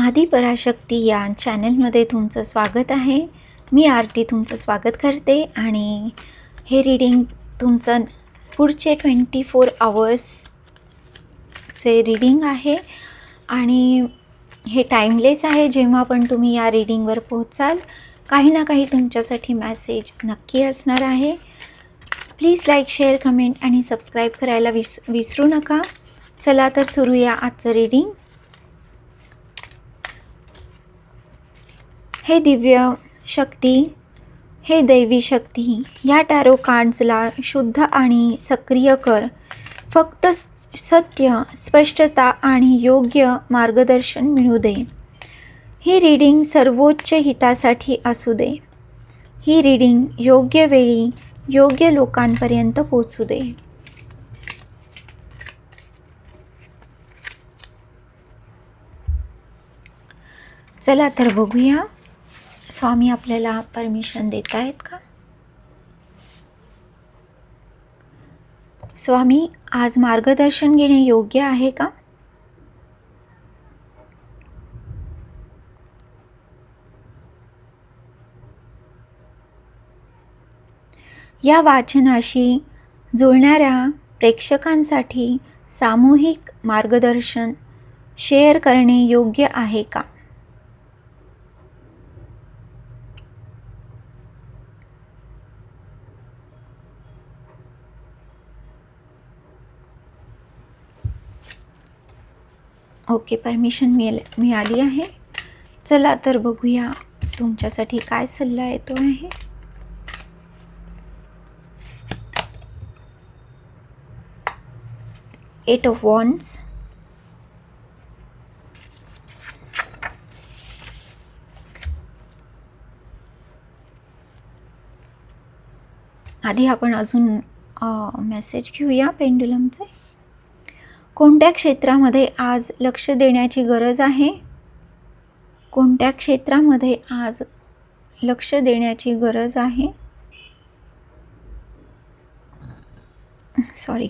आदिपराशक्ती या चॅनलमध्ये तुमचं स्वागत आहे. मी आरती तुमचं स्वागत करते आणि हे रीडिंग तुमचं पुढचे 24 आवर्सचे रीडिंग आहे आणि हे टाईमलेस आहे. जेव्हा पण तुम्ही या रीडिंगवर पोहोचाल काही ना काही तुमच्यासाठी मेसेज नक्की असणार आहे. प्लीज लाईक, शेअर, कमेंट आणि सबस्क्राईब करायला विसरू नका. चला तर सुरूया आजचं रीडिंग. हे दिव्य शक्ती, हे दैवी शक्ती, या टॅरो कार्ड्सला शुद्ध आणि सक्रिय कर. फक्त सत्य, स्पष्टता आणि योग्य मार्गदर्शन मिळू दे. ही रीडिंग सर्वोच्च हितासाठी असू दे. ही रीडिंग योग्य वेळी योग्य लोकांपर्यंत पोहोचू दे. चला तर बघूया स्वामी आपल्याला परमिशन देत आहेत का. स्वामी, आज मार्गदर्शन घेणे योग्य आहे का? या वाचनाशी जुळणाऱ्या प्रेक्षकांसाठी सामूहिक मार्गदर्शन शेअर करणे योग्य आहे का? ओके, परमिशन मिळाली आहे. चला तर बघूया तुमच्यासाठी काय सल्ला येतो आहे. एट ऑफ वॉन्ड्स, आधी आपण अजून मेसेज घेऊया पेंडुलमचे. कोणत्या क्षेत्रामध्ये आज लक्ष देण्याची गरज आहे? कोणत्या क्षेत्रामध्ये आज लक्ष देण्याची गरज आहे? सॉरी,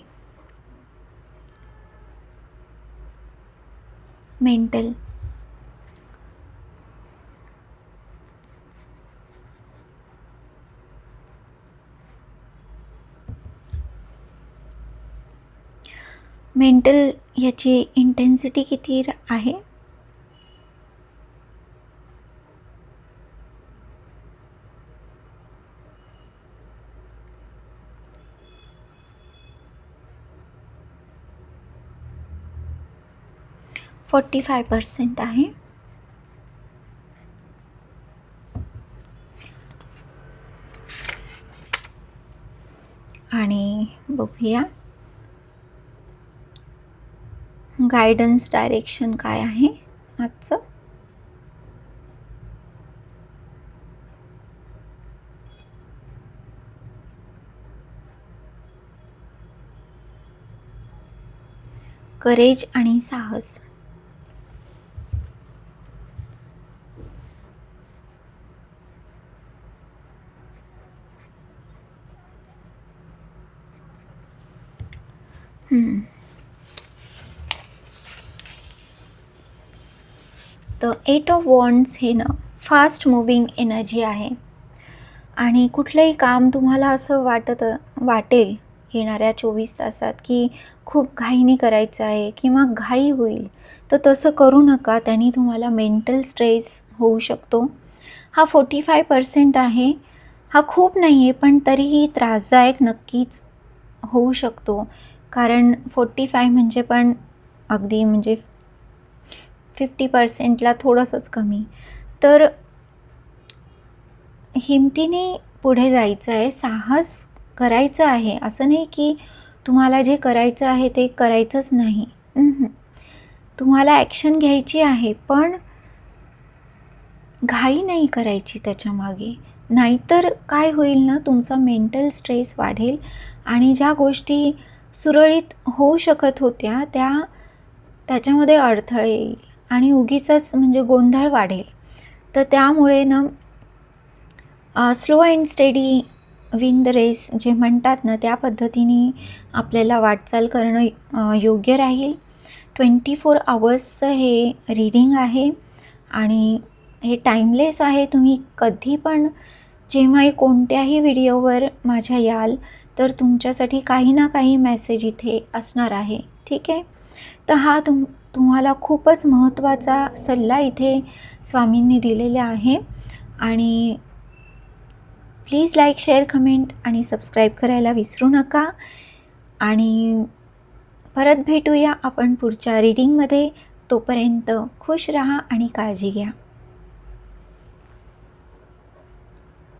मेंटल, मेंटल याची इंटेन्सिटी किती आहे? - 45% आहे. आणि बघूया गायडन्स, डायरेक्शन काय आहे आजचं. करेज आणि साहस. तर 8 ऑफ वॉन्ड्स हे ना फास्ट मूविंग एनर्जी आहे आणि कुठलंही काम तुम्हाला असं वाटेल येणाऱ्या 24 तासात की खूप घाईने करायचं आहे किंवा घाई होईल, तर तसं करू नका. त्यांनी तुम्हाला मेंटल स्ट्रेस होऊ शकतो. हा 45% आहे. हा खूप नाही आहे, पण तरीही त्रासदायक नक्कीच होऊ शकतो. कारण 45 म्हणजे पण अगदी म्हणजे 50%ला थोडंसंच कमी. तर हिमतीने पुढे जायचं आहे, साहस करायचं आहे. असं नाही की तुम्हाला जे करायचं आहे ते करायचंच नाही. तुम्हाला ॲक्शन घ्यायची आहे, पण घाई नाही करायची त्याच्यामागे. नाहीतर काय होईल ना, तुमचा मेंटल स्ट्रेस वाढेल आणि ज्या गोष्टी सुरळीत होऊ शकत होत्या त्याच्यामध्ये अडथळे येईल आणि उगीचच म्हणजे गोंधळ वाढेल. तर त्यामुळे ना slow and steady win the race जे म्हणतात ना, त्या पद्धतीने आपल्याला वाटचाल करणं योग्य राहील. 24 आवर्सचं हे रीडिंग आहे आणि हे टाईमलेस आहे. तुम्ही कधी पण जेव्हाही कोणत्याही व्हिडिओवर माझ्या याल तर तुमच्यासाठी काही ना काही मेसेज इथे असणार आहे. ठीक आहे. तर हा तुम्हाला खूपच महत्त्वाचा सल्ला इथे स्वामींनी दिलेला आहे. आणि प्लीज लाईक, शेअर, कमेंट आणि सबस्क्राईब करायला विसरू नका. आणि परत भेटूया आपण पुढच्या रीडिंगमध्ये. तोपर्यंत खुश राहा आणि काळजी घ्या.